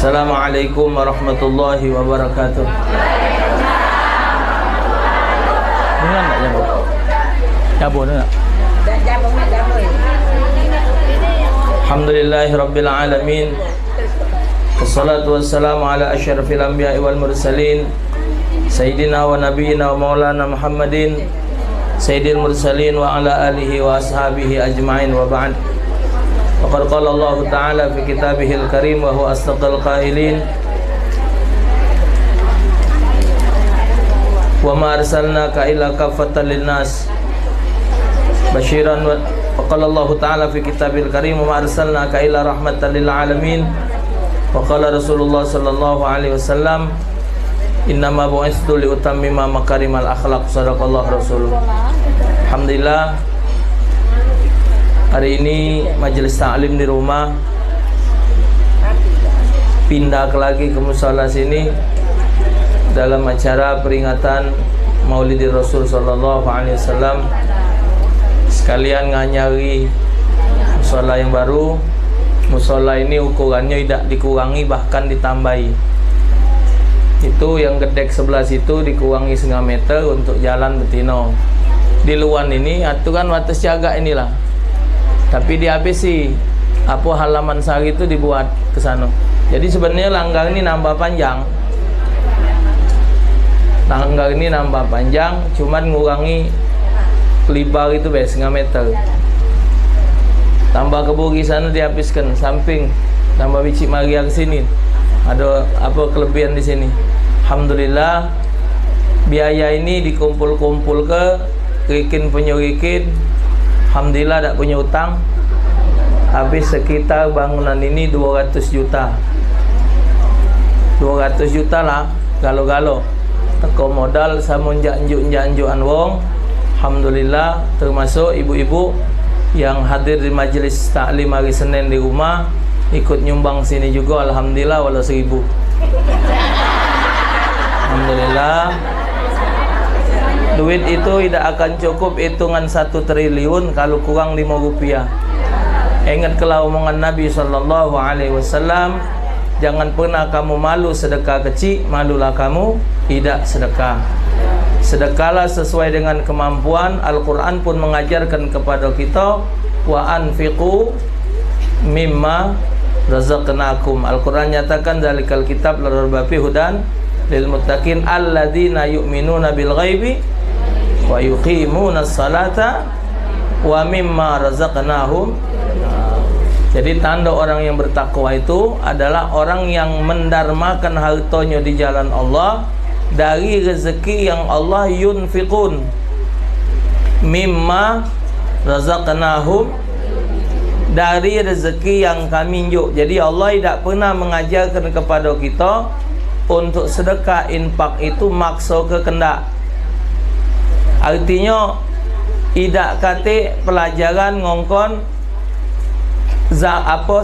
Assalamualaikum warahmatullahi wabarakatuh. Dengar tak jamu? Jamu dengar? Alhamdulillahirabbil alamin. Wassalatu wassalamu ala asyrafil anbiya'i wal mursalin sayyidina wa nabiyyina wa maulana Muhammadin sayyidil mursalin wa ala alihi wa ashabihi ajma'in wa ba'd. Faqad qala Allah Ta'ala fi kitabihil karim wa huwa asdaqul qailin wa ma arsalnaka illa kaffatan linnas basyiran wa qala Allah Ta'ala fi kitabil karim wa ma arsalnaka illa rahmatan lil alamin wa qala Rasulullah sallallahu alaihi wasallam innama bu'istu li utammima makarimal akhlaq. Sadaqallahu rasuluh. Alhamdulillah, hari ini majelis taklim di rumah pindah lagi ke musala sini dalam acara peringatan Maulidi Rasul sallallahu alaihi wasallam. Sekalian nganyari musala yang baru. Musala ini ukurannya tidak dikurangi, bahkan ditambahi. Itu yang gedek sebelah situ dikurangi 0,5 meter untuk jalan betino. Di luar ini aturan batas jaga inilah. Tapi dihabisi apa halaman sari itu dibuat ke sana. Jadi sebenarnya langgar ini nambah panjang. Langgar ini nambah panjang, cuman ngurangi lebar itu 0,5 meter. Tambah keburi sana dihabiskan, samping tambah bicik maria ke sini. Ada apa kelebihan di sini? Alhamdulillah, biaya ini dikumpul-kumpul ke rikin punya rikin. Alhamdulillah tak punya hutang. Habis sekitar bangunan ini 200 juta. 200 juta lah galo-galo. Teko modal sama njanjuk-njanjukan wong. Alhamdulillah, termasuk ibu-ibu yang hadir di majelis taklim hari Senin di rumah ikut nyumbang sini juga. Alhamdulillah, walau 1.000. Alhamdulillah. Duit itu tidak akan cukup hitungan 1 triliun kalau kurang 5 rupiah. Ingat kalau omongan Nabi sallallahu alaihi wasallam, jangan pernah kamu malu sedekah kecil, malulah kamu tidak sedekah. Sedekahlah sesuai dengan kemampuan. Al-Quran pun mengajarkan kepada kita, wa anfiqu mimma razaqnakum. Al-Quran nyatakan dalikal kitab larbafi hudan lil muttaqin alladzina yu'minuna bil ghaibi wa yuqimuna salata wa mimma razaqnahum. Jadi tanda orang yang bertakwa itu adalah orang yang mendarmakan hartanya di jalan Allah dari rezeki yang Allah yunfiqun mimma razaqnahum, dari rezeki yang kami injuk. Jadi Allah tidak pernah mengajarkan kepada kita untuk sedekah infak itu maksa ke kendak. Artinya tidak kate pelajaran ngongkon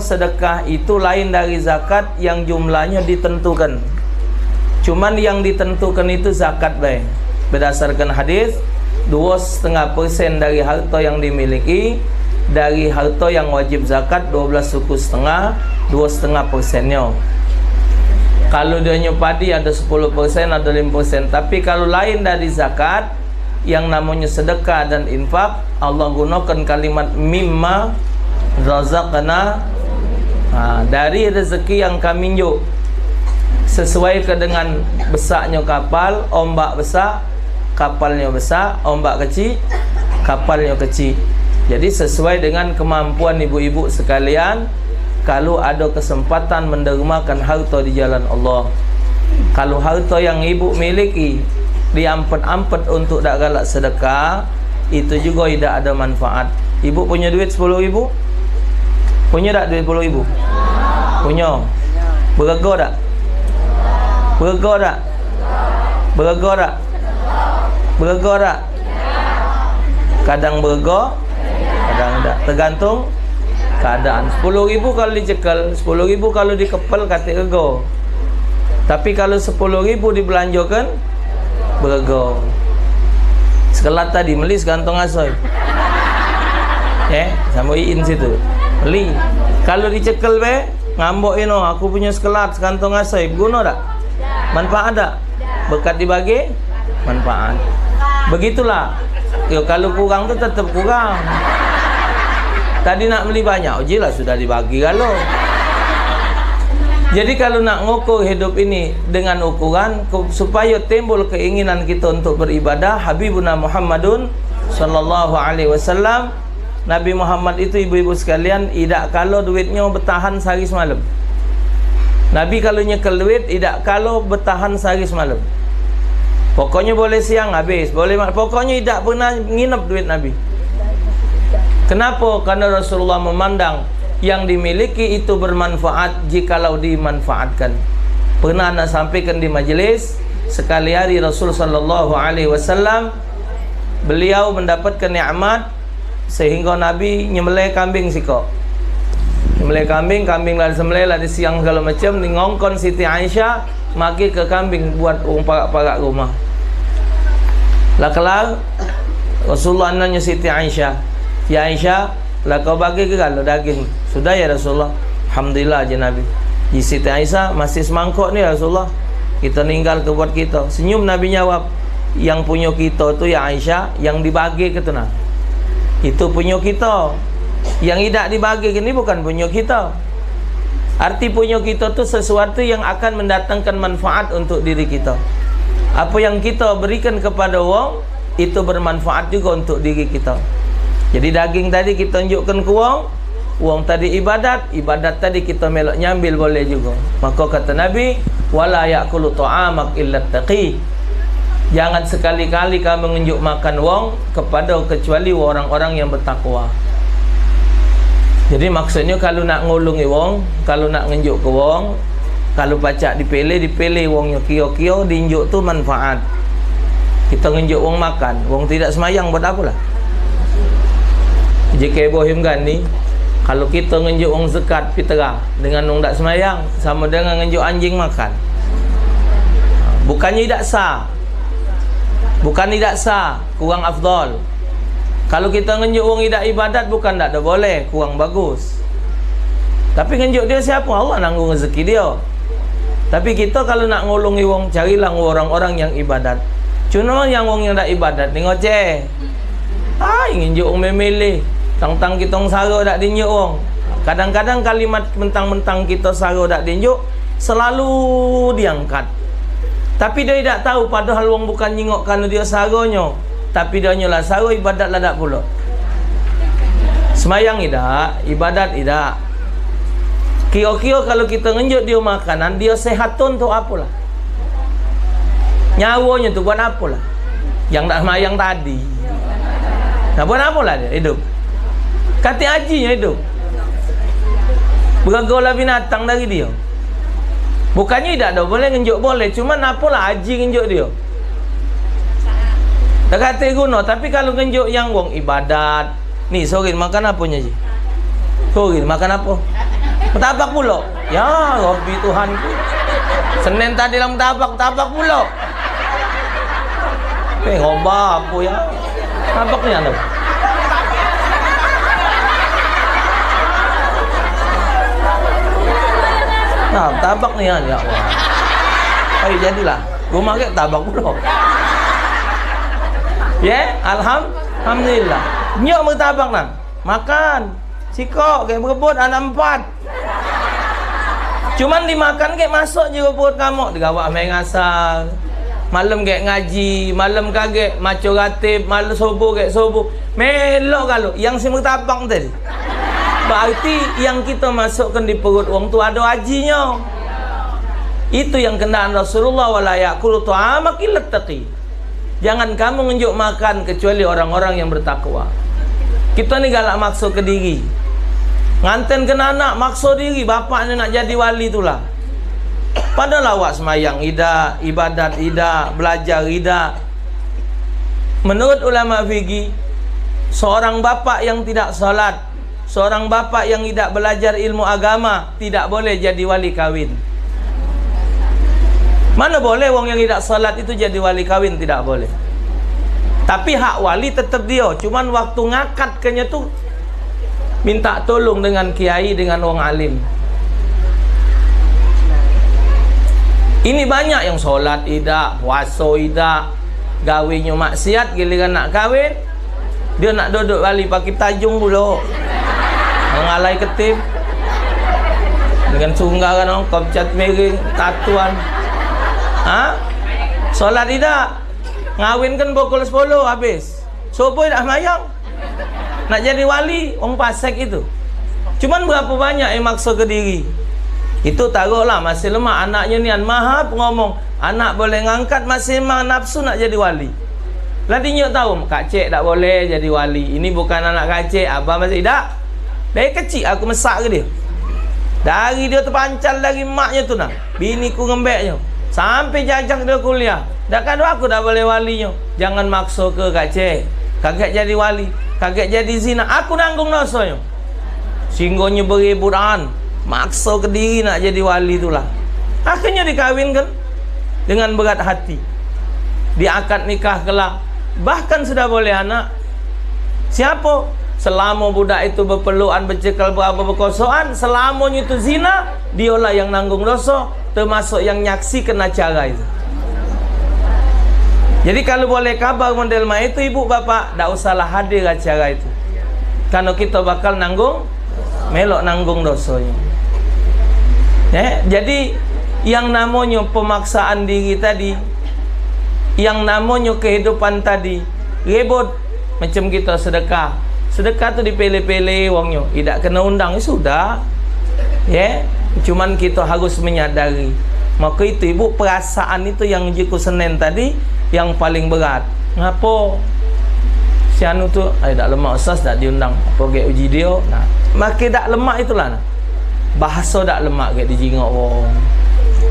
sedekah itu lain dari zakat yang jumlahnya ditentukan. Cuman yang ditentukan itu zakat baik. Berdasarkan hadis 2,5% dari harta yang dimiliki, dari harta yang wajib zakat 12,5%, 2,5%-nya. Kalau dia nyepadi ada 10%, ada 5%. Tapi kalau lain dari zakat yang namanya sedekah dan infak, Allah gunakan kalimat mimma razaqna, dari rezeki yang kami injuk. Sesuai dengan besarnya kapal, ombak besar, kapalnya besar, ombak kecil, kapalnya kecil. Jadi sesuai dengan kemampuan ibu-ibu sekalian. Kalau ada kesempatan mendermakan harta di jalan Allah, kalau harta yang ibu miliki diampet-ampet untuk tak galak sedekah, itu juga tidak ada manfaat. Ibu punya duit 10.000? Punya tak duit 10.000? Punya. Berego tak? Berego tak? Berego tak? Berego tak? Kadang berego, kadang tak. Tergantung keadaan. 10.000 kalau dicekal, 10.000 kalau dikepel kata rego. Tapi kalau 10.000 dibelanjakan, berego. Sekelat tadi melis kantong asoy. Sama iin situ. Beli. Kalau dicekel be, ngambok ini, aku punya sekelat sekantong asai, guna tak? Manfaat tak? Berkat dibagi, manfaat. Begitulah. Yo, kalau kurang tu tetap kurang. Tadi nak beli banyak, lah sudah dibagi kalau. Jadi kalau nak ngukur hidup ini dengan ukuran supaya timbul keinginan kita untuk beribadah, Habibuna Muhammadun sallallahu alaihi wasallam, Nabi Muhammad itu ibu-ibu sekalian, tidak kalau duitnya bertahan sehari semalam. Nabi kalau nyekel duit, tidak kalau bertahan sehari semalam. Pokoknya boleh siang habis, boleh pokoknya tidak pernah nginep duit Nabi. Kenapa? Karena Rasulullah memandang yang dimiliki itu bermanfaat jikalau dimanfaatkan. Pernah nak sampaikan di majlis, sekali hari Rasul sallallahu alaihi wasallam beliau mendapatkan nikmat sehingga Nabi nyembelih kambing siko. Nyembelih kambing lah sembelih lah di siang segala macam, ngongkon Siti Aisyah maki ke kambing buat orang parak-parak rumah. Lah kelar Rasulullah nanya Siti Aisyah, "Ya Aisyah, lah kau bagi ke kalau daging?" "Sudah ya Rasulullah." "Alhamdulillah je Nabi." Di Siti Aisyah, "Masih semangkok ni Rasulullah, kita ninggal ke buat kita." Senyum Nabi jawab, "Yang punya kita tu ya Aisyah, yang dibagi ke tu nah. Itu punya kita. Yang tidak dibagi ini bukan punya kita." Arti punya kita tu sesuatu yang akan mendatangkan manfaat untuk diri kita. Apa yang kita berikan kepada orang itu bermanfaat juga untuk diri kita. Jadi daging tadi kita tunjukkan ke wang tadi ibadat tadi kita melok nyambil boleh juga. Maka kata Nabi, wala ya'kulu ta'amak illa taqi. Jangan sekali-kali kamu menunjuk makan wang kepada kecuali orang-orang yang bertakwa. Jadi maksudnya kalau nak ngulungi wang, kalau nak ngenjuk ke wang, kalau pacak dipilih wangnya kio-kio, diinjuk tu manfaat. Kita ngenjuk wang makan, wang tidak semayang buat apalah. Jika Ibrahim kan ni, kalau kita ngenjuk orang zakat fitrah dengan orang tak semayang, sama dengan ngenjuk anjing makan. Bukannya tidak sah, bukan tidak sah, kurang afdal. Kalau kita ngenjuk orang tidak ibadat, bukan tak ada boleh, kurang bagus. Tapi ngenjuk dia siapa? Allah nanggung rezeki dia. Tapi kita kalau nak ngolongi orang, carilah orang-orang yang ibadat. Cuma yang orang yang tak ibadat ni ngoceh. Ngenjuk orang memilih. Tang-tang kita orang sara tak dinjuk orang. Kadang-kadang kalimat mentang-mentang kita sara tak dinjuk selalu diangkat. Tapi dia tidak tahu padahal orang bukan nyingok kerana dia saranya, tapi dia nyolah sara ibadat lah tak pula. Semayang tidak, ibadat tidak. Kira-kira kalau kita ngenjuk dia makanan, dia sehat tu untuk apalah? Nyawanya tu buat apalah? Yang tak semayang tadi. Nah, buat apalah dia hidup? Kata hajinya hidup. Bergaulah binatang dari dia. Bukannya tidak ada boleh ngenjuk boleh, cuma apalah haji ngenjuk dia. Tak kata guna, tapi kalau ngenjuk yang wong ibadat, ni sore makan apa nya ji? Sore makan apa? Bertabak pula. Ya Rabbi Tuhanku. Senin tadi dalam tabak pula. Ngobah apa ya? Tabak ni anda. Nah, tabak ni ya Allah. Ayo jadilah. Rumah ke tabak pula. Ya, alhamdulillah. Nyok bertabak nang. Makan. Sikok kayak berebut anak 4. Cuman dimakan kayak masuk je perut kamu. Digawak main ngasal. Malam kayak ngaji, malam kaget maco ratib, malam subuh kayak subuh. Melok kalau yang si bertabak tadi. Berarti yang kita masukkan di perut orang tu ada hajinya. Itu yang kendaan Rasulullah, wala ya'kulu ta'amak illa taqi. Jangan kamu ngenjuk makan kecuali orang-orang yang bertakwa. Kita ni galak maksud ke diri. Nganten kena anak maksud diri, bapak ni nak jadi wali itulah. Padahal awak semayang ida, ibadat ida, belajar ida. Menurut ulama fikih, seorang bapak yang tidak salat, seorang bapak yang tidak belajar ilmu agama tidak boleh jadi wali kawin. Mana boleh wong yang tidak salat itu jadi wali kawin? Tidak boleh. Tapi hak wali tetap dia. Cuman waktu ngakad kenya tu minta tolong dengan kiai, dengan wong alim. Ini banyak yang solat tidak, puasa tidak, gawinya maksiat, giliran nak kahwin dia nak duduk balik pakai tajung pula, mengalai ketip dengan sunggaran kop cat miring tatuan. Solat tidak, ngawin kan pukul 10 habis, subuh dah mayang, nak jadi wali orang Pasek itu. Cuman berapa banyak yang maksa ke diri. Itu taruhlah masih lemah anaknya ni mahap ngomong anak boleh ngangkat, masih memang nafsu nak jadi wali. Lah dia tahu kak cik tak boleh jadi wali. Ini bukan anak kak cik, abah masih tak. Dari kecil aku mesak ke dia. Dari dia terpancal dari maknya tu nak, bini ku ngembeknya, sampai jajak dia kuliah. Dah kata aku tak boleh walinya. Jangan maksa ke kak cik, kagak jadi wali, kagak jadi zina, aku nanggung dosanya. Singgonya beriburan, maksa ke diri nak jadi wali itulah. Akhirnya dikawinkan dengan berat hati, diakad nikah kelak, bahkan sudah boleh anak. Siapa? Selama budak itu berpelukan, bercekal, berapa berkosokan, selamanya itu zina, dialah yang nanggung dosa, termasuk yang nyaksikan acara itu. Jadi kalau boleh kabar model macam itu, ibu bapa tak usahlah hadir acara itu, karena kita bakal nanggung, melok nanggung dosanya. Jadi yang namanya pemaksaan diri tadi, yang namanya kehidupan tadi ribut. Macam kita sedekah, sedekah tu dipilih-pilih wongnya, tidak kena undang, sudah. Cuman kita harus menyadari. Maka itu ibu, perasaan itu yang jiku Senin tadi yang paling berat. Ngapa si anu tu tak lemak ustaz, tak diundang apa ke uji dia. Nah, makin tak lemak itulah nah. Bahasa tak lemak ke dijingok wong.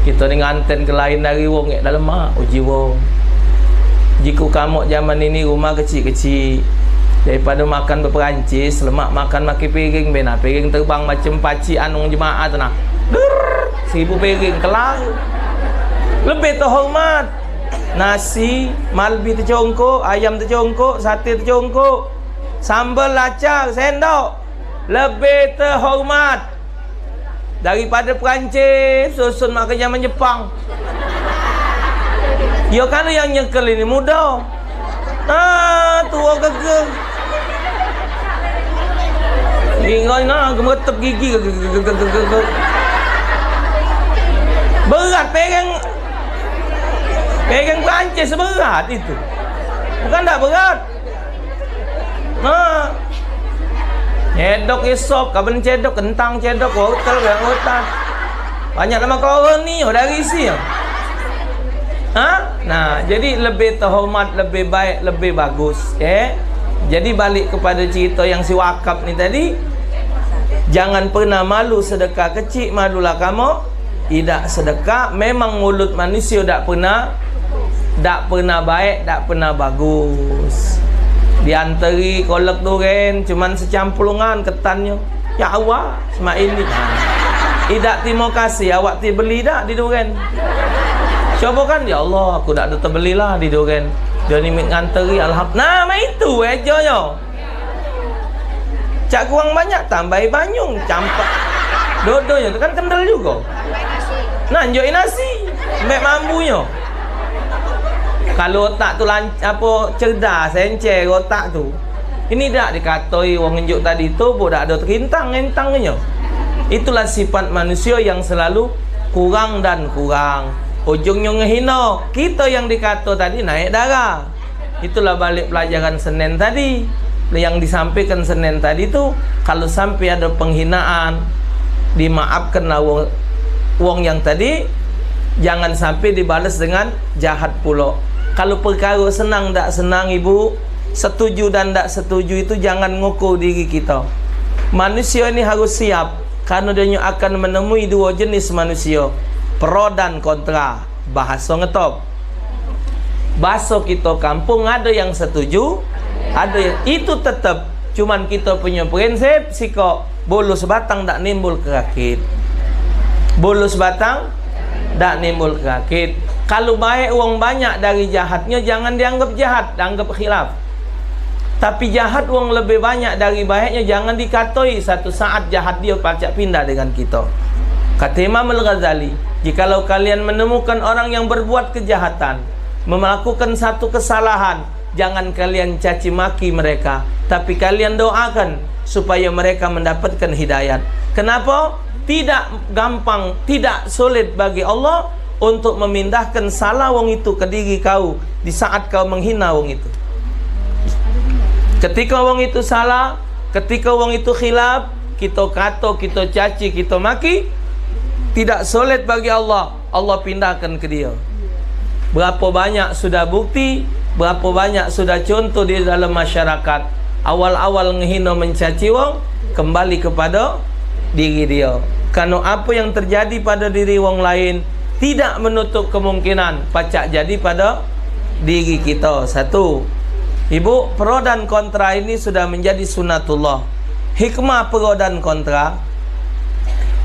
Kita dengan anten ke lain dari wong tak lemak uji wong. Jika kamu zaman ini rumah kecil-kecil, daripada makan berperancis, lemak makan makin piring bena, piring terbang macam paci anung jemaah tu nah. 1000 piring kelar. Lebih terhormat. Nasi, malbi tercongkok, ayam tercongkok, sate tercongkok, sambal lacar, sendok. Lebih terhormat daripada Perancis susun makan zaman Jepang. Ya kalau yang nyekel ini muda, tua gegel. Ingat nak gemetep gigi, berat pegang Perancis berat itu, bukan tak berat. Cedok esok, kapan cedok, kentang cedok, hotel yang hutan. Banyak nama korang ni, dari isi. Nah, jadi lebih terhormat, lebih baik, lebih bagus. Jadi balik kepada cerita yang si wakaf ni tadi, jangan pernah malu sedekah kecil, malulah kamu tidak sedekah. Memang mulut manusia tak pernah baik, tak pernah bagus. Diantari kolak duren cuman secamplungan ketannya. Ya Allah, semua ini. Tidak terima kasih, awak ti beli dak di duren. Coba kan, ya Allah, aku tak ada terbelilah di duren. Dia ni nganteri alhamdulillah. Nah, itu ejonya. Cak kurang banyak tambah banyung, campak. Dodonya tu kan kendal juga. Nah, enjoy nasi, mbak mambunya. Kalau otak tu cerdas, encer otak tu. Ini tak dikatoi wong njuk tadi tu pun tak ada terintang-intangnya. Itulah sifat manusia yang selalu kurang dan kurang. Ujungnya ngehina. Kita yang dikata tadi naik darah. Itulah balik pelajaran Senin tadi. Yang disampaikan Senin tadi tu, kalau sampai ada penghinaan, dimaafkanlah wong yang tadi, jangan sampai dibalas dengan jahat pula. Kalau perkara senang tak senang ibu, setuju dan tak setuju itu jangan ngukur diri kita. Manusia ini harus siap, karena dia akan menemui dua jenis manusia, pro dan kontra. Bahasa ngetop, bahasa kita kampung, ada yang setuju, ada yang itu tetap. Cuman kita punya prinsip sikap, bulu sebatang tak nimbul kerakit. Bulu sebatang tak nimbul kerakit. Kalau baik uang banyak dari jahatnya, jangan dianggap jahat, dianggap khilaf. Tapi jahat uang lebih banyak dari baiknya, jangan dikatoi satu saat jahat dia pacak pindah dengan kita. Kata Imam Al-Ghazali, jikalau kalian menemukan orang yang berbuat kejahatan, melakukan satu kesalahan, jangan kalian caci maki mereka, tapi kalian doakan supaya mereka mendapatkan hidayat. Kenapa? Tidak gampang, tidak sulit bagi Allah untuk memindahkan salah wong itu ke diri kau di saat kau menghina wong itu. Ketika wong itu salah, ketika wong itu khilaf, kita kata, kita caci, kita maki, tidak sulit bagi Allah. Allah pindahkan ke dia. Berapa banyak sudah bukti, berapa banyak sudah contoh di dalam masyarakat. Awal-awal ngehina mencaci wong, kembali kepada diri dia. Karena apa yang terjadi pada diri wong lain tidak menutup kemungkinan pacak jadi pada diri kita. Satu, Ibu, pro dan kontra ini sudah menjadi sunatullah. Hikmah pro dan kontra,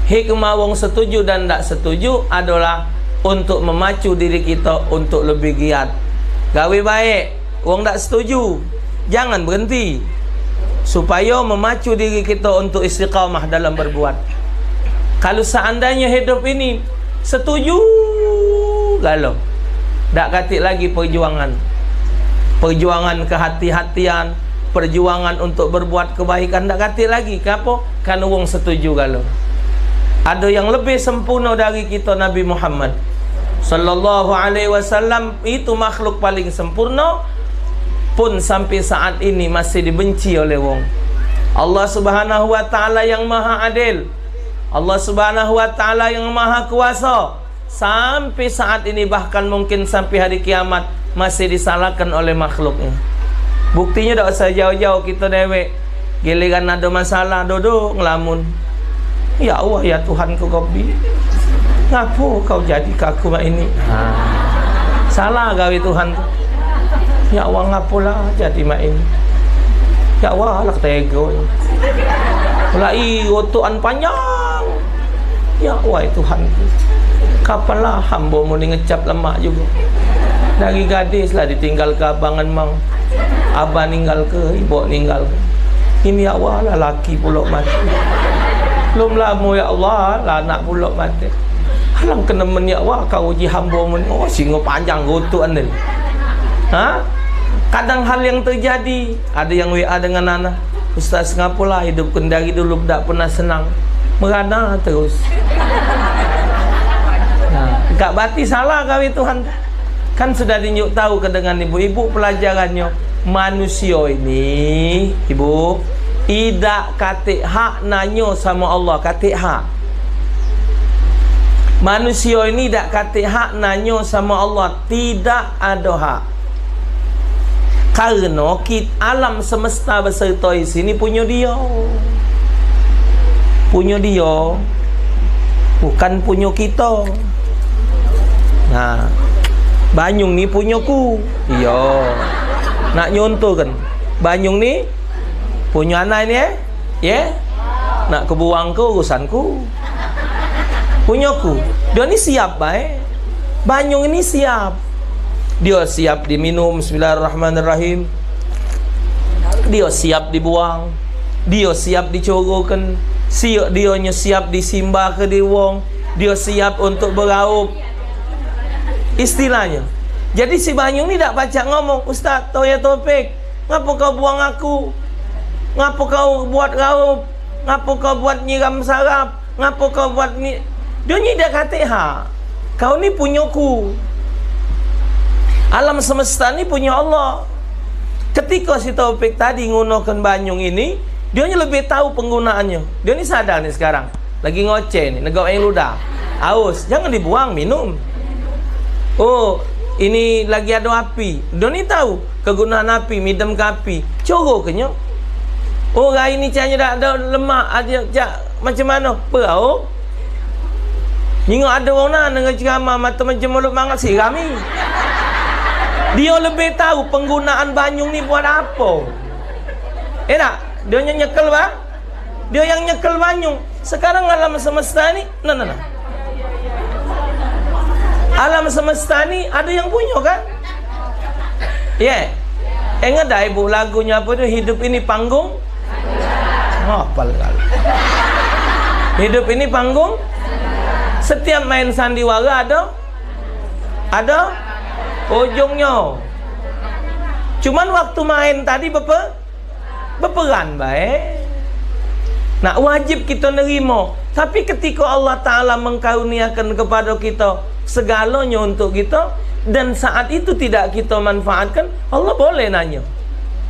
hikmah wong setuju dan tak setuju adalah untuk memacu diri kita untuk lebih giat. Gawe baik, wong tak setuju, jangan berhenti, supaya memacu diri kita untuk istiqamah dalam berbuat. Kalau seandainya hidup ini setuju, lalu tak katik lagi perjuangan. Perjuangan kehati-hatian, perjuangan untuk berbuat kebaikan tak katik lagi. Kenapa? Karena wong setuju kalau. Ada yang lebih sempurna dari kita, Nabi Muhammad sallallahu alaihi wasallam, itu makhluk paling sempurna, pun sampai saat ini masih dibenci oleh wong. Allah Subhanahu wa taala yang maha adil, Allah Subhanahu wa taala yang maha kuasa, sampai saat ini bahkan mungkin sampai hari kiamat masih disalahkan oleh makhluknya. Buktinya tak usah jauh-jauh, kita dewek giliran ada masalah duduk ngelamun, ya Allah ya Tuhan ku Rabbi, ngapo kau jadi kaku mak ini? Salah gawe Tuhan tu. Ya Allah ngapolah jadi mak ini? Ya Allah lah tego. Mulai rotokan panjang. Ya Allah Tuhan, kapanlah hamba-Mu ni ngecap lemak juga. Dari gadis lah ditinggal ke abangan mang, abah ninggal ke, ibu ninggal ke. Ini ya Allah lah laki pulak mati. Belum lama ya Allah lah anak pulak mati. Halang kenemen ya Allah kau uji hamba-Mu ni. Oh singo panjang rotokan ni. Kadang hal yang terjadi, ada yang WA dengan anak, Ustaz ngapalah hidup kendari dulu tak pernah senang, merana terus. Kak Bati salah kami Tuhan. Kan sudah tunjuk tahu ke dengan ibu-ibu pelajarannya. Manusia ini, ibu, tidak katik hak nanya sama Allah, katik hak. Manusia ini tidak katik hak nanya sama Allah, tidak ada hak. Karena alam semesta beserta di sini punya dia. Punya dia, bukan punya kita. Nah, Banyung ni punyaku. Iya. Nak nyontoh kan, Banyung ni punya anak ni ya. Nak kebuang ke urusanku. Punyaku. Dia ni siap baik. Banyung ini siap. Dia siap diminum, bismillahirrahmanirrahim. Dia siap dibuang. Dia siap dicorokan. Dia siap disimba ke diwong. Dia siap untuk beraup. Istilahnya. Jadi si Banyung ni tak pacak ngomong, Ustaz, Toya Topik, ngapa kau buang aku? Ngapa kau buat raup? Ngapa kau buat nyiram sarap? Ngapa kau buat ni? Dia ni dah kata ha. Kau ni punyaku. Alam semesta ni punya Allah. Ketika si Taufik tadi ngunokan Banyung ini, dia ni lebih tahu penggunaannya. Dia ni sadar ni sekarang. Lagi ngoceh ni, negak yang ludah. Aus, jangan dibuang, minum. Oh, ini lagi ada api. Dia ni tahu kegunaan api, midam ke api. Coro kenyo. Oh, hari ni cahaya dah ada lemak, ada macam mana? Perau. Nyingok ada orang nak dengan ceramah mata macam mulut mangat siram ni. Dia lebih tahu penggunaan Banyung ni buat apa. Tak? Dia yang nyekel bang. Dia yang nyekel Banyung. Sekarang alam semesta ni, nah. Alam semesta ni ada yang punya kan? Ya. Ingat dah ibu lagunya apa tu? Hidup ini panggung. Hafal kali. Hidup ini panggung. Setiap main sandiwara ada ujungnya. Cuman waktu main tadi berperan baik. Nak wajib kita nerima. Tapi ketika Allah Ta'ala mengkaruniakan kepada kita segalanya untuk kita, dan saat itu tidak kita manfaatkan, Allah boleh nanya,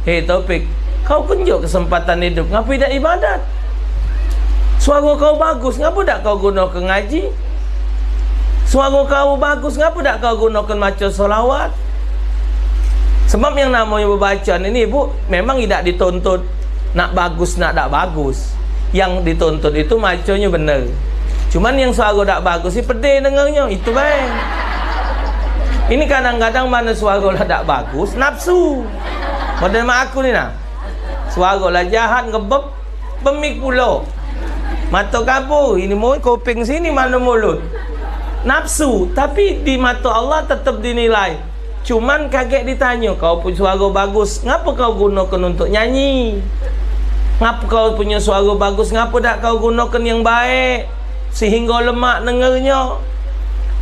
hei Taufik, kau kunjuk kesempatan hidup, ngapa tidak ibadat? Suara kau bagus, ngapa tak kau guna ke ngaji? Suara kau bagus, ngapa tak kau gunakan baca solawat? Sebab yang namanya berbacaan ini, Bu, memang tidak dituntut nak bagus, nak tak bagus. Yang dituntut itu macanya benar. Cuman yang suara tak bagus, pedih dengarnya, itu baik. Ini kadang-kadang mana suara lah tak bagus, nafsu. Model mak aku ni nah. Suara lah jahat, ngebeb, pemik pula. Mata kabur, ini mau kuping sini, mana mulut. Nafsu, tapi di mata Allah tetap dinilai. Cuman kaget ditanya, kau punya suara bagus, ngapa kau gunakan untuk nyanyi? Ngapa kau punya suara bagus, ngapa tak kau gunakan yang baik sehingga lemak dengarnya?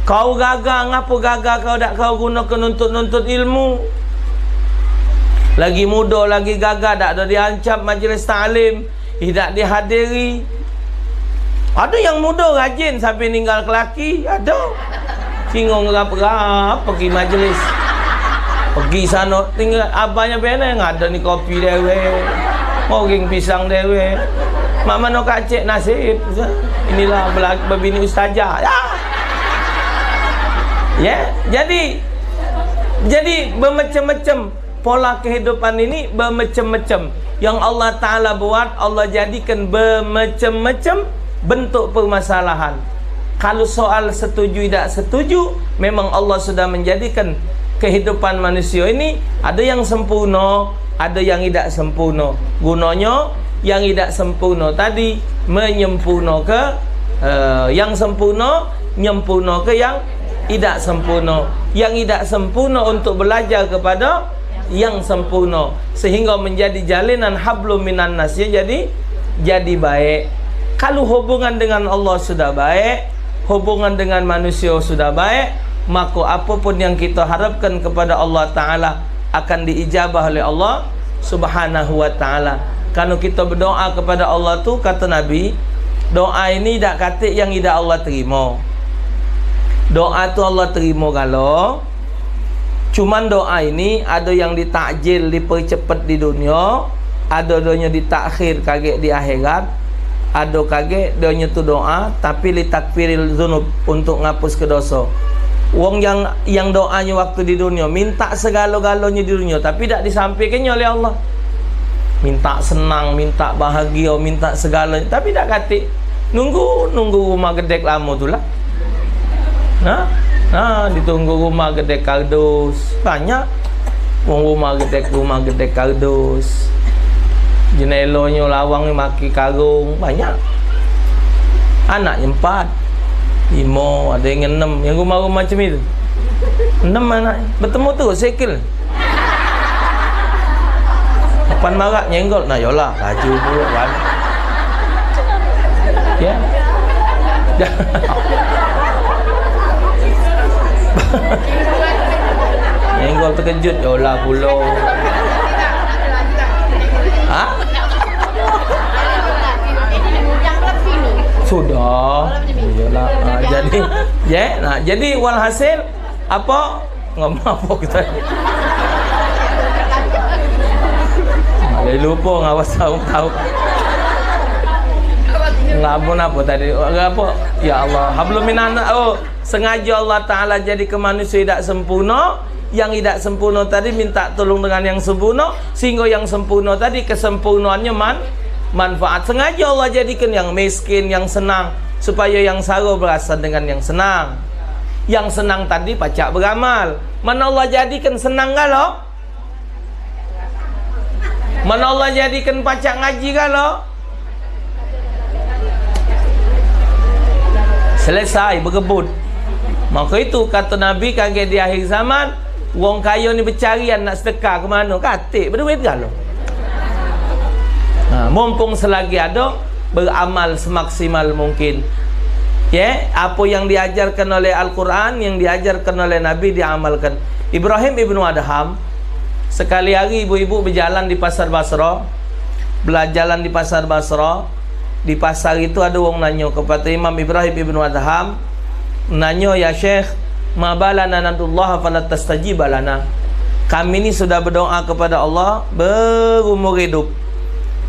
Kau gagah, ngapa gagah kau tak kau gunakan untuk nuntut ilmu? Lagi muda, lagi gagah, tak ada diancam majlis ta'lim, tidak dihadiri. Ada yang muda rajin sampai ninggal kelaki, ada. Singgung rap-rap pergi majlis. Pergi sana, tinggal abahnya benar ada ni kopi dewe, goreng pisang dewe. Mak mana kacik nasib. Inilah berbini ustazah. Ya, jadi bermacam-macam pola kehidupan ini, bermacam-macam yang Allah Ta'ala buat. Allah jadikan bermacam-macam bentuk permasalahan. Kalau soal setuju tidak setuju, memang Allah sudah menjadikan kehidupan manusia ini ada yang sempurna, ada yang tidak sempurna. Gunanya yang tidak sempurna tadi menyempurna ke yang sempurna, nyempurna ke yang tidak sempurna. Yang tidak sempurna untuk belajar kepada yang sempurna, sehingga menjadi jalinan hablum minan nas, jadi baik. Kalau hubungan dengan Allah sudah baik, hubungan dengan manusia sudah baik, maka apapun yang kita harapkan kepada Allah Ta'ala akan diijabah oleh Allah Subhanahu wa Ta'ala. Kalau kita berdoa kepada Allah tu, kata Nabi, doa ini tak kata yang tidak Allah terima. Doa tu Allah terima kalau cuman doa ini ada yang ditakjil, dipercepat di dunia, ada doanya ditakhir kaget di akhirat, ada kaget doanya tu doa tapi litakfiril dzunub, untuk ngapus ke dosa. Wong yang doanya waktu di dunia minta segala-galanya di dunia tapi tak disampaikannya oleh Allah. Minta senang, minta bahagia, minta segalanya tapi tak kata nunggu rumah gedek lama tu lah. Ditunggu rumah gedek kardus. Banyak rumah gedek kardus. Jenelanya lawang ni maki karung. Banyak. Anak 4, 5, ada yang 6. Yang rumah-rumah macam itu 6 anak. Bertemu tu sekil. Kapan marak nyenggol. Nah yolah baju pula kan. Ya. Nyenggol terkejut. Yolah pula. Ha? Sudah. Yalah. Jadi walhasil apa? Ngomong apa kita? Dia lupa ngawas tahu. Ngabun apa tadi? Apa? Ya Allah, hablum minan. Oh, sengaja Allah Ta'ala jadi ke manusia tidak sempurna. Yang tidak sempurna tadi minta tolong dengan yang sempurna, sehingga yang sempurna tadi kesempurnaannya manfaat. Sengaja Allah jadikan yang miskin, yang senang, supaya yang sara berasa dengan yang senang. Yang senang tadi pacak beramal. Mana Allah jadikan senang kalau? Mana Allah jadikan pacak ngaji kalau? Selesai berkebut. Maka itu kata Nabi kaget di akhir zaman, wong kaya ni bercarian nak sedekah ke mana? Katik berduit kalau. Mumpung selagi ada, beramal semaksimal mungkin. Ya, apa yang diajarkan oleh Al-Quran, yang diajarkan oleh Nabi diamalkan. Ibrahim ibnu Adham, sekali hari ibu-ibu berjalan di pasar Basra, berjalan di pasar Basra. Di pasar itu ada orang nanya kepada Imam Ibrahim ibnu Adham, nanya, ya Syekh, ma balana nadullaha fala tastajiba lana. Kami ini sudah berdoa kepada Allah berumur hidup,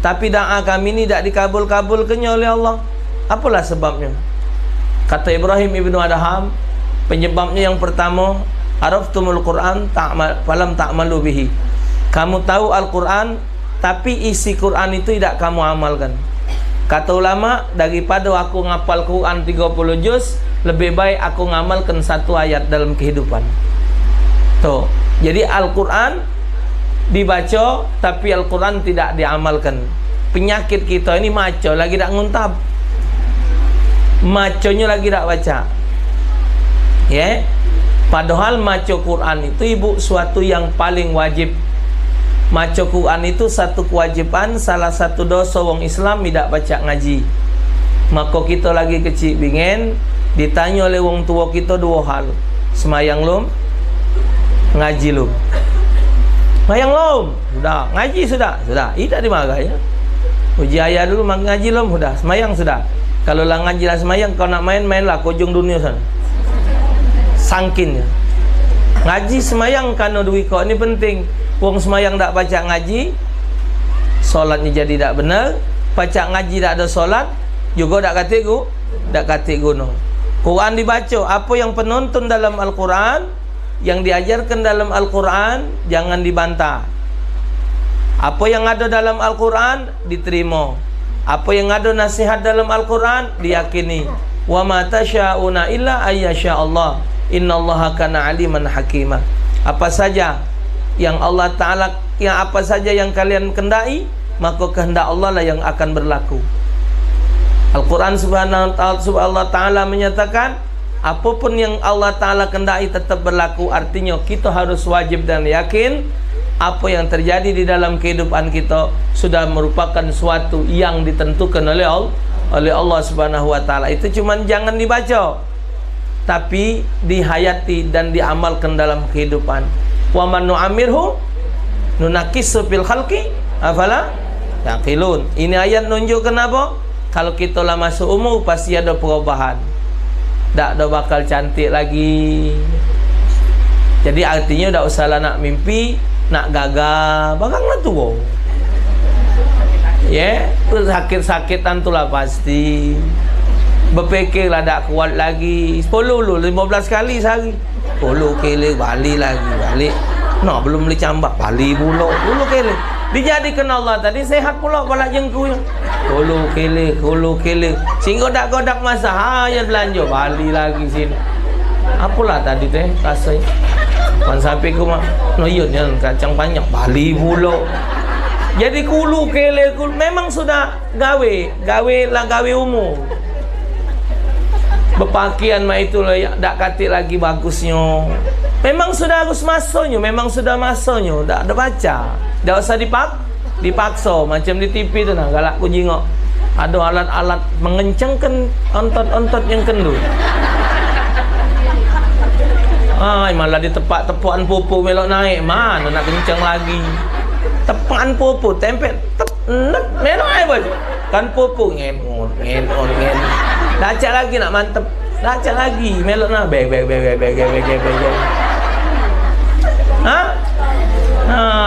tapi doa kami ini tidak dikabul-kabulkannya oleh Allah. Apalah sebabnya? Kata Ibrahim ibnu Adham, penyebabnya yang pertama, araftumul Quran falam ta'malu bihi. Kamu tahu Al-Quran, tapi isi Quran itu tidak kamu amalkan. Kata ulama, daripada aku ngapal Quran 30 juz, lebih baik aku ngamalkan satu ayat dalam kehidupan. Tuh. Jadi Al-Quran dibaca, tapi Al-Quran tidak diamalkan. Penyakit kita ini maco, lagi tak nguntab. Maconya lagi tak baca. Ya. Padahal maco Quran itu ibu suatu yang paling wajib. Maco Quran itu satu kewajiban, salah satu dosa wong Islam tidak baca ngaji. Maka kita lagi kecil bingen ditanya oleh wong tua kita dua hal. Semayang lum, ngaji lum. Semayang lum, sudah. Ngaji sudah, sudah. Tidak dimarah ya. Uji ayah dulu, ngaji lum, sudah. Semayang sudah. Kalau lah ngaji lah semayang, kau nak main-mainlah kojong dunia sana. Sangkin ya. Ngaji semayang karena duit kau ini penting. Wong semayang tak baca ngaji, solatnya jadi tak benar. Baca ngaji tak ada solat, juga tak katiku, tak katiku no. Quran dibaca, apa yang penonton dalam Al-Quran, yang diajarkan dalam Al-Quran, jangan dibantah. Apa yang ada dalam Al-Quran diterima. Apa yang ada nasihat dalam Al-Quran diyakini. Wa ma tasyauna illa ayyasha Allah. Innallaha kana aliman hakimah. Apa saja yang Allah Ta'ala, yang apa saja yang kalian kendai, maka kehendak Allah lah yang akan berlaku. Al-Quran subhanahu wa ta'ala menyatakan, apapun yang Allah Ta'ala kendai tetap berlaku. Artinya kita harus wajib dan yakin apa yang terjadi di dalam kehidupan kita sudah merupakan suatu yang ditentukan oleh Allah subhanahu wa ta'ala. Itu cuman jangan dibaca, tapi dihayati dan diamalkan dalam kehidupan. Wa man nu'amirhu nunakisu fil khalqi afala yaqilun. Ini ayat nunjukkan apa? Kalau kita lah masuk umur pasti ada perubahan. Tak ada bakal cantik lagi. Jadi artinya tak usahlah nak mimpi, nak gagah, bakal tua. Ya, sakit-sakitan tu lah pasti. Berfikirlah tak kuat lagi. 10 lu 15 kali sehari. 10 kali balik lagi, balik. No, belum beli cambak, balik pula. 10 kali. Dijadikan Allah tadi sehat pula pala jengku. 10 kali. Sehingga tak godak masa hanya belanja, balik lagi sini. Apalah tadi teh rasanya. Pan sampai ku mah noyun yang kacang banyak, balik pula. Jadi kulu kele memang sudah gawe umum. Berpakaian mah itulah ya, tak katik lagi bagusnya. Memang sudah harus masanya, memang sudah masanya. Tak ada baca. Tak usah dipaksa macam di TV tu nah, galak ku jingok. Ada alat-alat mengencangkan ontot-ontot yang kendul. Malah di tepak-tepuan pupu melok naik, mana nak kencang lagi. Tepakan pupu tempel melok naik bos. Kan pupu ngemot. Daca lagi nak mantep. Daca lagi melok na beg.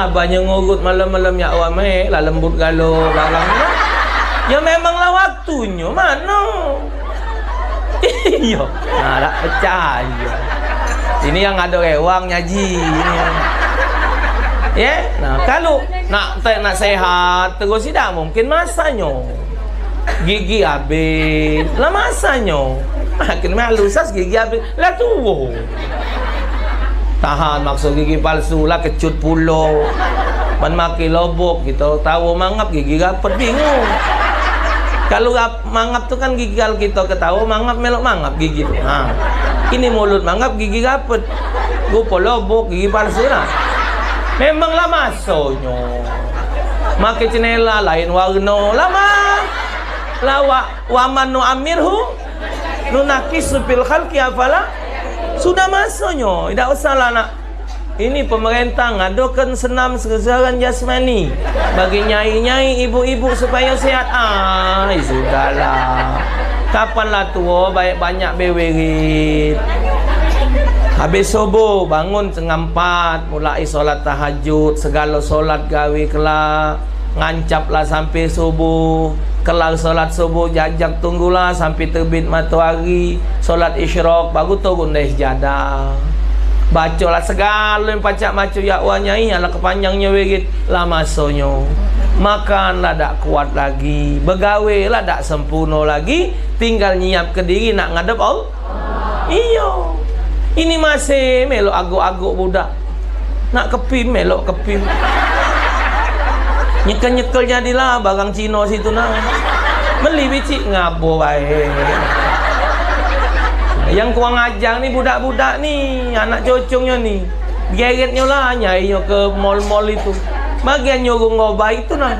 Banyak ngogut malam-malam ya awak lah lembut galo barang. Ya memanglah waktunya mana. Iya. Tak percaya. Ini yang ada rewang nyaji ini. Ya, nah kalau nak sehat terus tidak mungkin masanya. Gigi habis lah masanya. Makin malu sas gigi habis lah tuh. Tahan maksud gigi palsu lah kecut pulau. Man maki lobok gitu. Tahu mangap gigi rapet bingung. Kalau mangap tu kan gigi kalau kita ketawa mangap melok mangap gigi tu. Ini mulut mangap gigi rapet. Gupo lobok gigi palsu lah. Memanglah masanya. Make cenela lain warna lama. Lawa waman nu amirhu nunakisu fil khalqi afala. Sudah masanya, tidak usahlah nak. Ini pemerintah ngadakan senam kesegaran jasmani bagi nyai-nyai ibu-ibu supaya sehat. Sudahlah. Kapanlah tua banyak bewerit. Habis subuh bangun setengah 4, mulai solat tahajud, segala solat gawe kelak, ngancaplah sampai subuh. Kelar solat subuh jajak tunggulah sampai terbit matahari, solat isyraq baru turun dari sejadah. Bacalah segala yang pacak macu yakwa nyai ala kepanjangnya wirid lah masonyo. Makanlah tak kuat lagi, begawe lah tak sempurna lagi, tinggal nyiap ke diri nak ngadep Allah. Iyo. Ini masih melok aguk-aguk budak. Nak kepim melok kepim. Nyekel-nyekel jadilah barang Cina situ nah. Beli bicik ngabo baik. Yang kurang ajar ni budak-budak ni, anak cocongnya ni. Geretnya lah nyainya ke mall-mall itu. Bagian nyurung ngobah itu nah.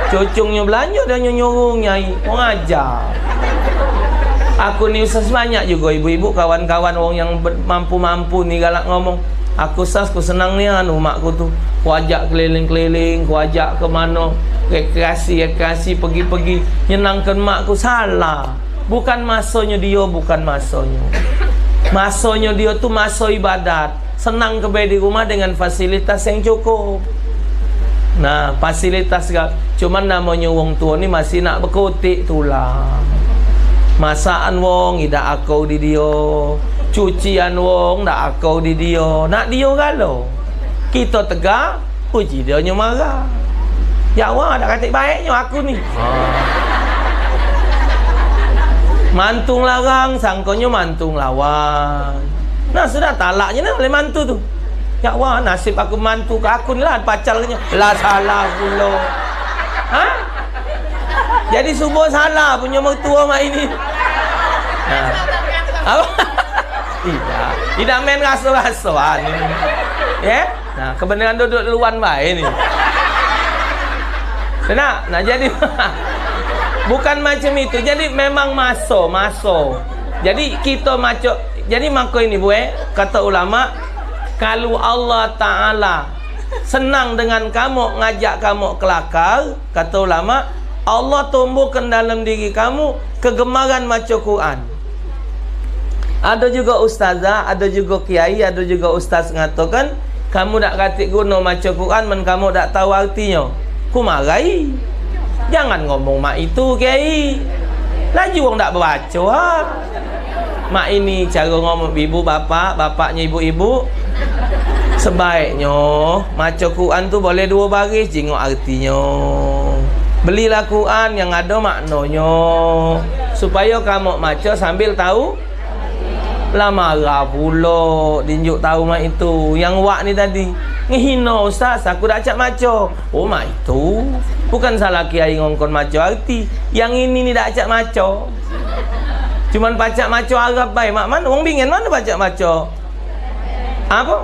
Cocongnya belanja dan nyurung nyai. Kurang ajar. Aku ni usas banyak juga ibu-ibu kawan-kawan orang yang mampu-mampu ni galak ngomong. Aku sas ku senang ni anu makku tu. Ku ajak keliling-keliling, ku ajak ke mana rekreasi pergi-pergi nyenangkan makku. Salah. Bukan masanya dia, bukan masanya. Masanya dia tu masa ibadat. Senang kebaya di rumah dengan fasilitas yang cukup. Nah, fasilitas cuman namanya wong tua ni masih nak berkotik tulang. Masakan wong idak akau di dia. Cucian wong dak akau di dia. Nak dia galau. Kita tegak, puji dia nya marah. Ya Allah, dak katik baiknya aku ni. Mantung larang, sangkonya mantung lawan. Nah sudah talaknya ni oleh mantu tu. Ya Allah, nasib aku mantu ke aku ni lah pacarnya. Lah salah pula. Jadi subuh salah punya mertua mak ini. Apa? Tidak main rasa-rasaan ini. Ya? Nah, kebenaran duduk luan baik ni. Nah jadi bukan macam itu. Jadi memang maso. Jadi kita macam. Jadi maka ini kata ulama, kalau Allah Ta'ala senang dengan kamu, ngajak kamu kelakar, kata ulama, Allah tumbuhkan dalam diri kamu kegemaran maca Quran. Ada juga ustazah, ada juga kiai, ada juga ustaz ngatakan, kamu tak katik guna maca Quran men kamu tak tahu artinya. Ku marahi. Jangan ngomong mak itu kiai. Laju orang tak baca mak ini cara ngomong ibu bapak, bapaknya ibu-ibu. Sebaiknya maca Quran tu boleh 2 baris jengok artinya. Belilah Quran yang ada maknanya supaya kamu maca sambil tahu. Lah marah pula dinjuk tahu mak itu. Yang wak ni tadi ngehina ustaz, aku dah acak maca. Oh mak itu bukan salah kiai ngongkon maca arti. Yang ini ni dah acak maca. Cuman pacak maca Arab baik. Mak mana wong bingen mana pacak maca? Apa?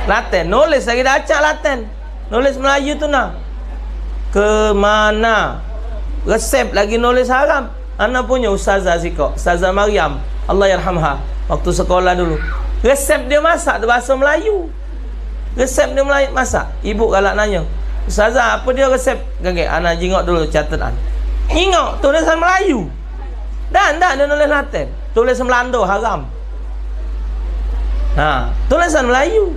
Laten. Nulis lagi dah acak Laten. Nulis Melayu tu nah. Ke mana? Resep lagi nulis Arab. Anak punya ustazah Ziko, Ustazah Maryam, Allah yarhamha. Waktu sekolah dulu, resep dia masak tu bahasa Melayu. Resep dia masak. Ibu galak nanya, ustazah apa dia resep? Gagak anak jingok dulu catatan. Ingok tulisan Melayu. Dan dia nulis Latin. Tulis Melanda haram. Tulisan Melayu.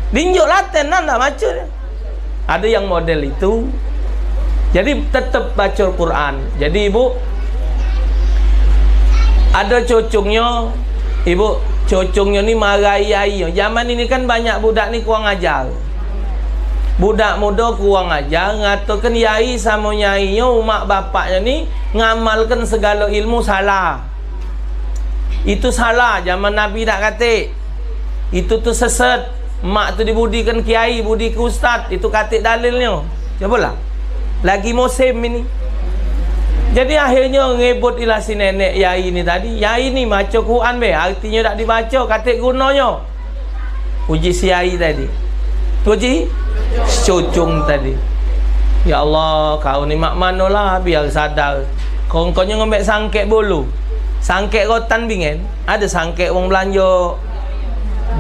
Dinjuk Latin nak baca dia. Ada yang model itu. Jadi tetap baca Quran. Jadi ibu ada cocongnya. Ibu, cocongnya ni marahi ayah. Zaman ini kan banyak budak ni kurang ajar. Budak muda kurang ajar, ngatakan yai sama nyainya, mak bapaknya ni ngamalkan segala ilmu salah. Itu salah, zaman Nabi tak kata. Itu tu sesat. Mak tu dibudikan kiai, budi ke ustaz. Itu kata dalilnya. Cobalah. Lagi musim ini. Jadi akhirnya ngebut ilah si nenek yai ni tadi. Yai ni baca Quran be, artinya tak dibaca, katik gunanya. Puji si yai tadi. Puji cocong tadi. Ya Allah, kau ni mak manolah biar sadar. Kau-kaunya ngembek sangkek bulu. Sangkek rotan bingen, ada sangkek wong belanja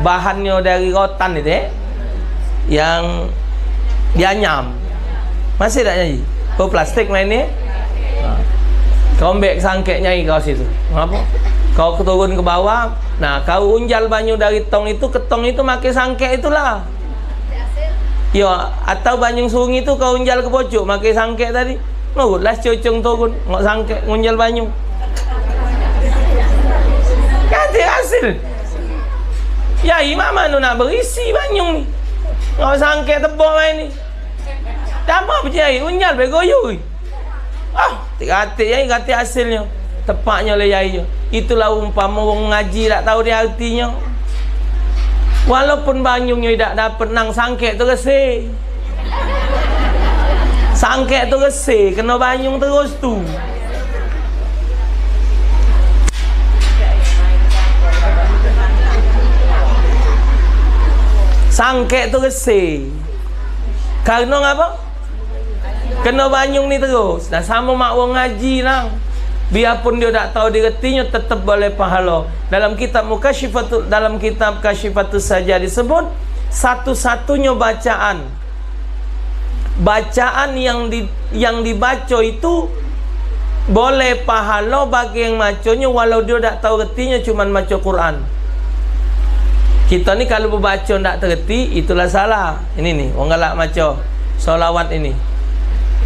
bahannya dari rotan itu yang dianyam. Masih tak nyanyi? Kau plastik main ni? Kau ambek sangkek nyai kau situ. Ngapa? Kau turun ke bawah. Nah, kau unjal banyu dari tong itu ke tong itu pakai sangkek itulah. Yo, atau banyu sungai itu kau unjal ke pojok pakai sangkek tadi. Nurutlah cocong turun, ngok sangkek unjal banyu. Ganti hasil. Ya imam mana nak berisi banyu ni? Ngau sangkek tebak main ni. Dah apa berjaya? Unyal bergoyoi. Tik-atik yai ganti hasilnya. Tepaknya oleh yai. Itulah umpama orang ngaji tak tahu dia artinya. Walaupun banyunya tidak dapat nang sangkek tu resih. Sangkek tu resih, kena banyung terus tu. Sangkek tu resih. Karena apa? Kena banyung ni terus. Dah sama mak wong ngaji nang. Biarpun dia tak tahu diretinya tetap boleh pahala. Dalam kitab Mukasyifatul, dalam kitab Kasyifatus saja disebut satu-satunya bacaan yang dibaca itu boleh pahala bagi yang macanya walau dia tak tahu retinya cuman baca Quran. Kita ni kalau berbaca tak terti, itulah salah. Ini nih, orang galak maca solawat ini.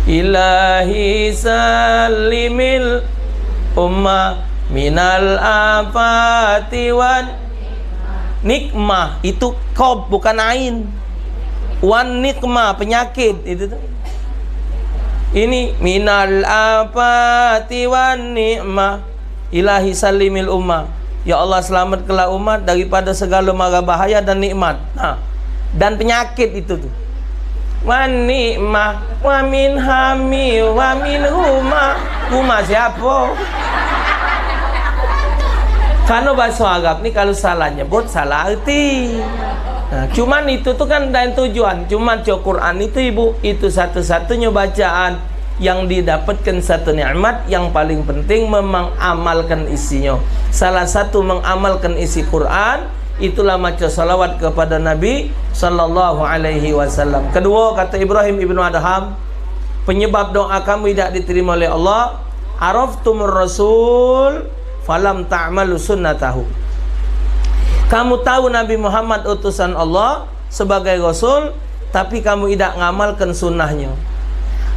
Ilahi salimil umma minal afati wan nikmah. Itu kob bukan ain. Wan nikmah penyakit itu tuh. Ini minal afati wan nikmah. Ilahi salimil umma. Ya Allah selamatkanlah umat daripada segala mara bahaya dan nikmat. Dan penyakit itu tuh. Wa nikmah wa min hami wa min huma. Huma siapa? Karena bahasa Arab ni kalau salah nyebut salah arti. Cuman itu tuh kan dan tujuan. Cuman Quran itu ibu, itu satu-satunya bacaan yang didapatkan satu nikmat. Yang paling penting memang amalkan isinya. Salah satu mengamalkan isi Quran itulah maca salawat kepada Nabi sallallahu alaihi wasallam. Kedua, kata Ibrahim ibnu Adham, penyebab doa kamu tidak diterima oleh Allah, araftumur rasul falam ta'malu sunnatahu. Kamu tahu Nabi Muhammad utusan Allah sebagai rasul, tapi kamu tidak ngamalkan sunnahnya.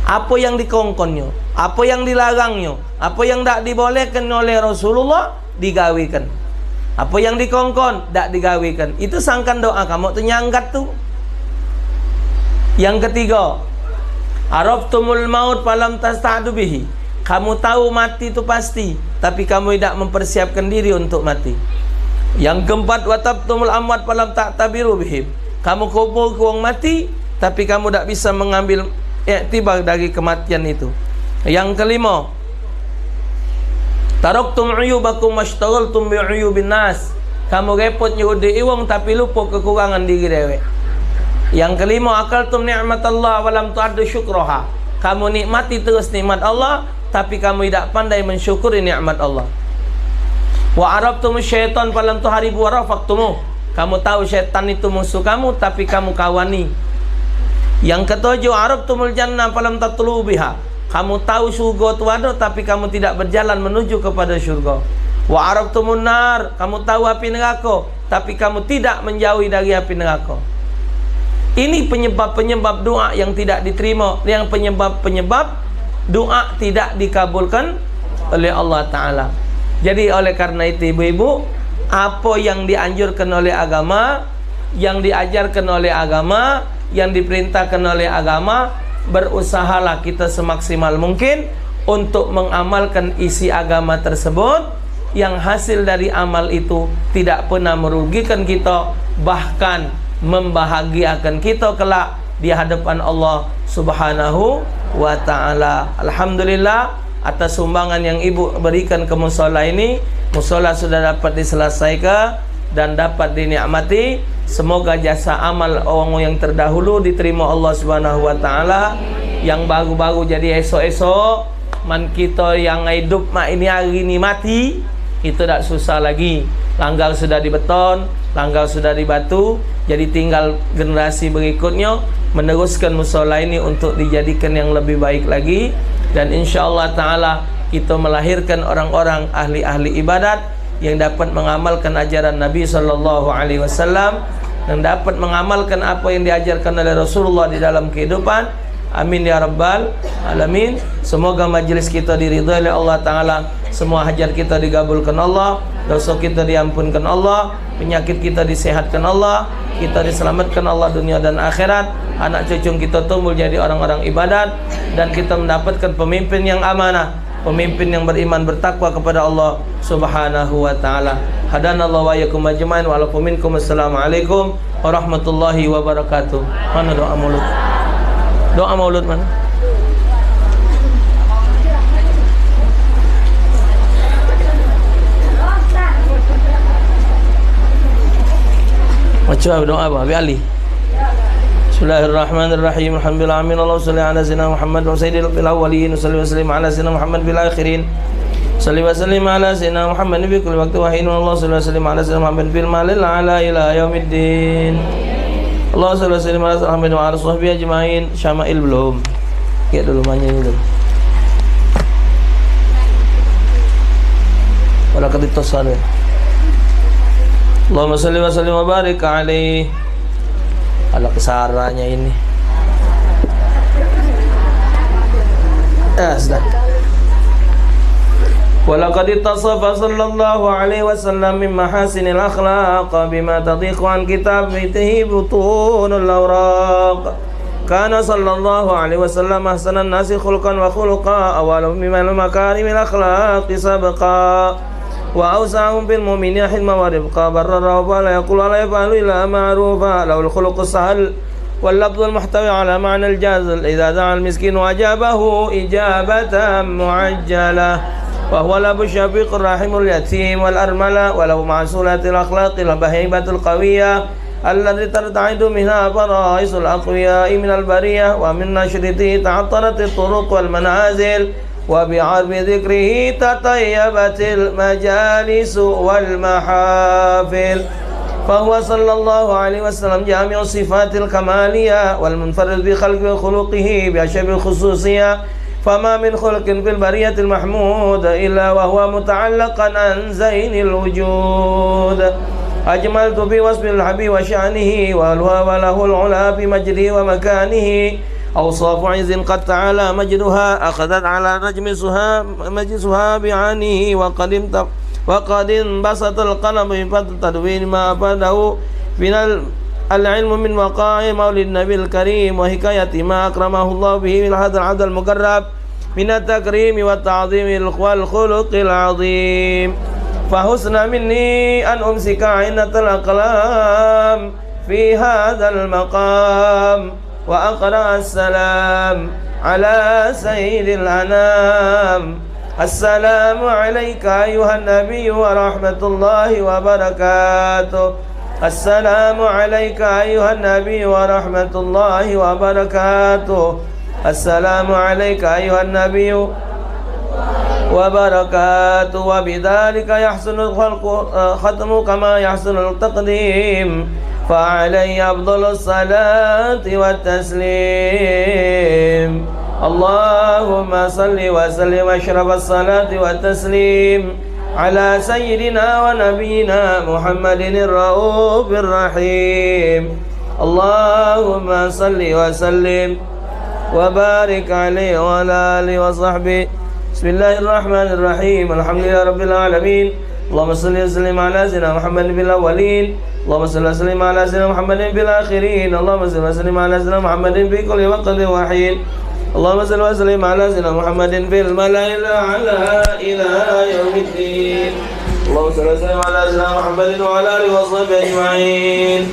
Apa yang dikongkonnya, apa yang dilarangnya, apa yang tak dibolehkan oleh Rasulullah digawikan. Apa yang dikongkon tak digawikan. Itu sangkan doa kamu ternyangkat tu. Yang ketiga, araftumul maut falam tasta'du bihi. Kamu tahu mati itu pasti, tapi kamu tidak mempersiapkan diri untuk mati. Yang keempat, watabtumul amwat falam ta'tabiru bihim. Kamu kubur ke orang mati, tapi kamu tidak bisa mengambil iktibar dari kematian itu. Yang kelima, taraktum uyubakum washtaghaltum bi'uyubin nas. Kamu repot nyudi iwang tapi lupa kekurangan diri dewek. Yang kelima, akaltum ni'matallah walam tu'addu syukraha. Kamu nikmati terus nikmat Allah, tapi kamu tidak pandai mensyukuri nikmat Allah. Wa arabtum syaitan falam tuharibu wa rafaqtumuh. Kamu tahu syaitan itu musuh kamu, tapi kamu kawani. Yang ketujuh, arabtumul jannah falam tatlu biha. Kamu tahu surga itu ada, tapi kamu tidak berjalan menuju kepada surga. Wa arabtumun nar. Kamu tahu api neraka, tapi kamu tidak menjauhi dari api neraka. Ini penyebab-penyebab doa yang tidak diterima, yang penyebab-penyebab doa tidak dikabulkan oleh Allah Ta'ala. Jadi oleh karena itu ibu-ibu, apa yang dianjurkan oleh agama, yang diajarkan oleh agama, yang diperintahkan oleh agama, berusahalah kita semaksimal mungkin untuk mengamalkan isi agama tersebut, yang hasil dari amal itu tidak pernah merugikan kita, bahkan membahagiakan kita kelak di hadapan Allah Subhanahu wa Ta'ala. Alhamdulillah atas sumbangan yang ibu berikan ke musola ini. Musola sudah dapat diselesaikan dan dapat dinikmati. Semoga jasa amal orang yang terdahulu diterima Allah Subhanahu wa Ta'ala. Yang baru-baru jadi esok-esok, man kita yang hidup mak ini hari ini mati, itu tidak susah lagi. Langgar sudah di beton, langgar sudah di batu, jadi tinggal generasi berikutnya meneruskan musola ini untuk dijadikan yang lebih baik lagi. Dan insyaallah ta'ala kita melahirkan orang-orang ahli-ahli ibadat yang dapat mengamalkan ajaran Nabi SAW, yang dapat mengamalkan apa yang diajarkan oleh Rasulullah di dalam kehidupan. Amin ya rabbal alamin. Semoga majlis kita diridhai oleh Allah Ta'ala, semua hajat kita digabulkan Allah, dosa kita diampunkan Allah, penyakit kita disehatkan Allah, kita diselamatkan Allah dunia dan akhirat, anak cucu kita tumbuh jadi orang-orang ibadat, dan kita mendapatkan pemimpin yang amanah, pemimpin yang beriman bertakwa kepada Allah Subhanahu wa ta'ala. Hadanallahu wa iyyakum ajmain wa alakum minkum. Assalamualaikum warahmatullahi wabarakatuh. Mana doa mulut? Doa maulud mana? Macam doa apa? Abi Ali. Bismillahirrahmanirrahim. Alhamdulillah amin. Allahumma shalli ala sayyidina Muhammad wa sayyidil awwalin wa salli wa sallim ala sayyidina Muhammad bil akhirin. Salli wa sallim ala sayyidina Muhammad bi kulli waqti wa hin. Allahumma shalli wa sallim ala sayyidina Muhammad bil malil ala ila yaumiddin. Allah sallallahu alaihi wasallam wa ala sahbihi ajmain. Syama'il belum. Ya dulu mannya ini dulu. Wala qad ittasala. Allahumma shalli wa sallim wa barik alaihi. Ala kesaranya ini. Sudah. ولقد اتصف صلى الله عليه وسلم من محاسن الأخلاق بما تضيق عن كتابته بطون الأوراق. كان صلى الله عليه وسلم أحسن الناس خلقا وخلقا، أولهم من المكارم الأخلاق سبقا، وأوسعهم بالمؤمنين حلما ورفقا، بر الرهب ولا يقول ولا يفعل إلا معروفا، له الخلق السهل واللفظ المحتوي على معنى الجازل، إذا دعا المسكين وأجابه إجابة معجلة، وهو الأب الشفيق الرحيم اليتيم والأرملة، وله معسولات الأخلاق البهيمة القوية التي ترتعد منها فرائس الأقوياء من البرية، ومن نشرته تعطرت الطرق والمنازل، وبعرب ذكره تطيبت المجالس والمحافل، فهو صلى الله عليه وسلم جامع الصفات الكمالية والمنفرد بخلقه وخلقه بأشب الخصوصية، فما من خلق في البرية المحمود إلا وهو متعلقا عن زين الوجود. أجملت بوصف الحبيب وشأنه وله العلا بمجده ومكانه، أوصاف عز قد تعالى مجدها أخذت على مجلسها بعانه، وقد انبسط القلم بفضل تدوين ما أفاده من العلم من وقائع مولد النبي الكريم وحكاية ما أكرمه الله به من هذا العبد المقرب من التكريم والتعظيم والخلق العظيم. فحسن مني أن أمسك عينة الأقلام في هذا المقام وأقرأ السلام على سيد الأنام. السلام عليك أيها النبي ورحمة الله وبركاته. السلام عليك أيها النبي ورحمة الله وبركاته. السلام عليك أيها النبي وبركاته. وبذلك يحسن الخلق ختم كما يحسن التقديم، فعليه أفضل الصلاة والتسليم. اللهم صل وسلم أشرف الصلاة والتسليم على سيدنا ونبينا محمد الرؤوف الرحيم. اللهم صل وسلم وبارك عليه وعلى آله وصحبه. بسم الله الرحمن الرحيم. الحمد لله رب العالمين. اللهم صل وسلم على سيدنا محمد في الأولين. اللهم صل وسلم على سيدنا محمد في الآخرين. اللهم صل وسلم على سيدنا محمد في كل وقت وحين. اللهم صل وسلم على سيدنا محمد في الملأ الأعلى إلى يوم الدين. اللهم صل وسلم على سيدنا محمد وعلى آله وصحبه أجمعين.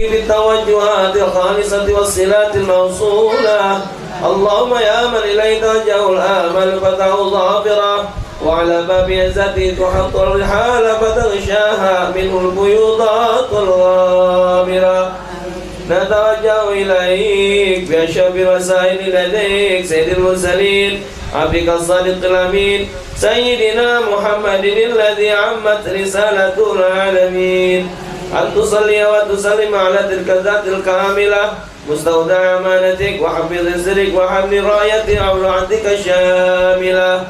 بالتوجهات الخالصة والصلات الموصولة. اللهم يا من إليه توجه الآمل فتح ظافرة، وعلى باب عزته تحط الرحال فتغشاها منه البيوضات الغامرة. نتوجه إليك بأشرف الوسائل لديك سيد المرسلين عبدك الصادق الأمين سيدنا محمد الذي عمت رسالة العالمين، أن تصلي وتسلم على تلك الذات الكاملة مستودع أمانتك وحفظ سرك وحمل راية عورتك الشاملة،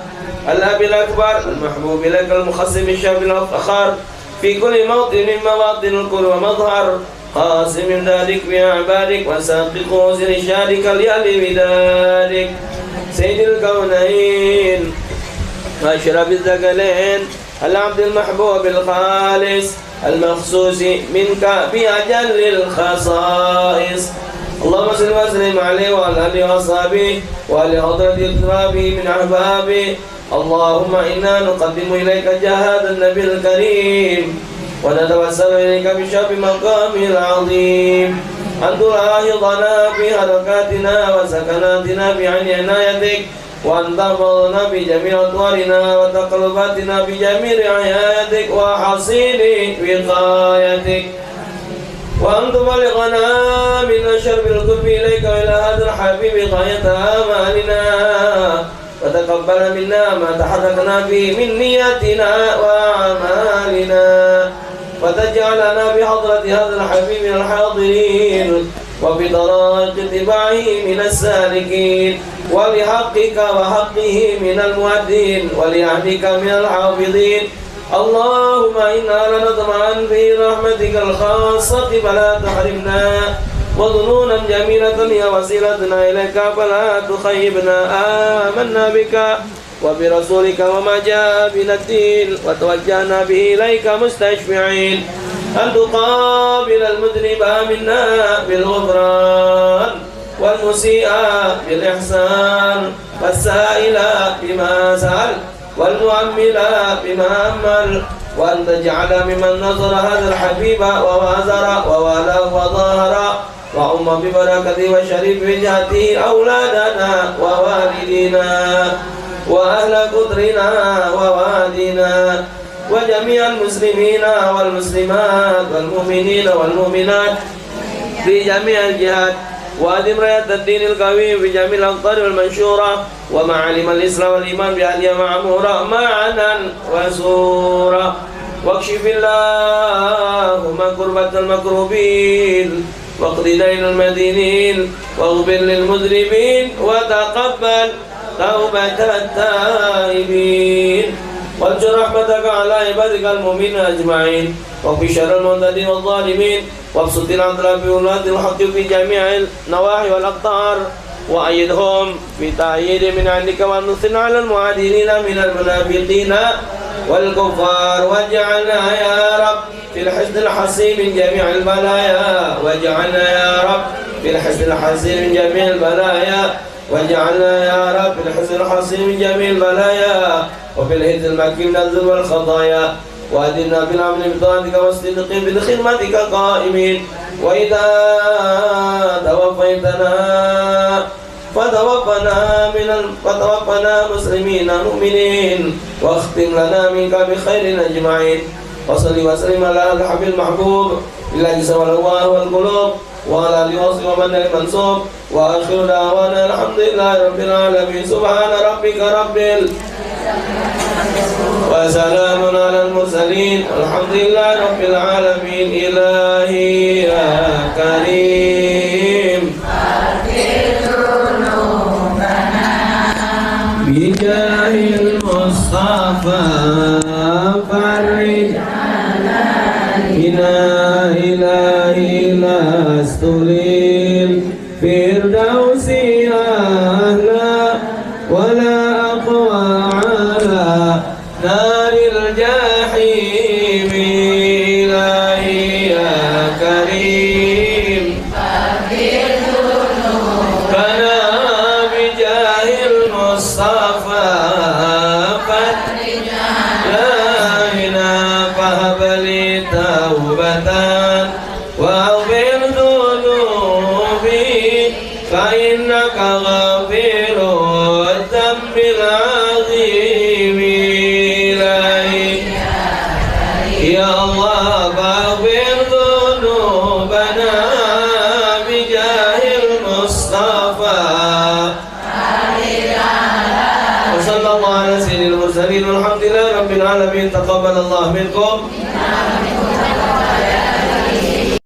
الأب الأكبر المحبوب لك المخصم الشاب الفخر في كل موطن من مواطن الكل ومظهر، قاسم ذلك بأعبادك وساق قوس رشادك لأهل بدارك، سيد الكونين وأشرف الثقلين، العبد المحبوب الخالص المخصوص منك بأجل الخصائص. اللهم صل وسلم عليه وعلى آله وأصحابه وعلى حضرة اقترابه من أحبابه. اللهم إنا نقدم إليك جهاد النبي الكريم ونتوسل إليك بشرف مقامه العظيم، أن تلاحظنا في حركاتنا وسكناتنا بعين عنايتك، وأن تحفظنا بجميع أطوارنا وتقلباتنا بجميع رعايتك وحصين وقايتك، وأن تبلغنا من أشرف القرب إليك وإلى هذا الحبيب غاية آمالنا، وتقبل منا ما تحركنا به من نياتنا وأعمالنا، وتجعلنا بحضرة هذا الحبيب من الحاضرين وبطرائق اتباعه من السالكين، ولحقك وحقه من المؤدين ولعهدك من الحافظين. اللهم إنا لنطمع في رحمتك الخاصة فلا تحرمنا، وظنونا جميلة هي وسيلتنا إليك فلا تخيبنا. آمنا بك وبرسولك وما جاء من الدين، وتوجهنا به إليك مستشفعين أن تقابل المذنب منا بالغفران، والمسيء بالإحسان، والسائل بما سأل، والمؤمل بما أمل، وأن تجعل ممن نظر هذا الحبيب ووازر ووالاه وظاهر وأم ببركته وشريف وجهته أولادنا ووالدينا وأهل قدرنا ووادينا وجميع المسلمين والمسلمات والمؤمنين والمؤمنات في جميع الجهات، وأدم راية الدين القوي في جميع الأقطار والمنشورة، ومعالم الإسلام والإيمان بأهلها معمورة معنا وسورة، واكشف اللهم كربة المكروبين، واقض دين المدينين، واغفر للمذنبين، وتقبل توبة التائبين، وانشر رحمتك على عبادك المؤمنين أجمعين، وفي شر المعتدين والظالمين، وابسط العدل في ولاة الحق في جميع النواحي والأقطار، وأيدهم بتأييد من عندك، وانصر على المعادين من المنافقين والكفار، واجعلنا يا رب في الحزن الحصين من جميع البلايا، واجعلنا يا رب في الحزن الحصين من جميع البلايا، واجعلنا يا رب في الحزن الحصين من جميع البلايا، وفي الهد المكي من الذنوب والخطايا، وأدنا بالعمل بطاعتك والصدق بخدمتك قائمين. وإذا توفيتنا فتوفنا مسلمين مؤمنين، واختم لنا منك بخير أجمعين. وصل وسلم على الحبيب المحبوب بالله سوى الأرواح والقلوب، وعلى آله وصحبه ومن المنصوب، وآخر دعوانا الحمد لله رب العالمين. سبحان ربك وسلام على المرسلين، الحمد لله رب العالمين. إلهي يا كريم بجاه المصطفى فرج إلهي لست للفردوس أهلا، ولا أقوى على نار الجحيم. إلهي يا كريم فنا بجاه المصطفى فرجنا، فهب لي توبة واغفر Ya Allah faghfir dzunubana bijahil Mustafa. Sallallahu alaihi wasallam. Alhamdulillah rabbil alamin. Taqabbalallahu minkum.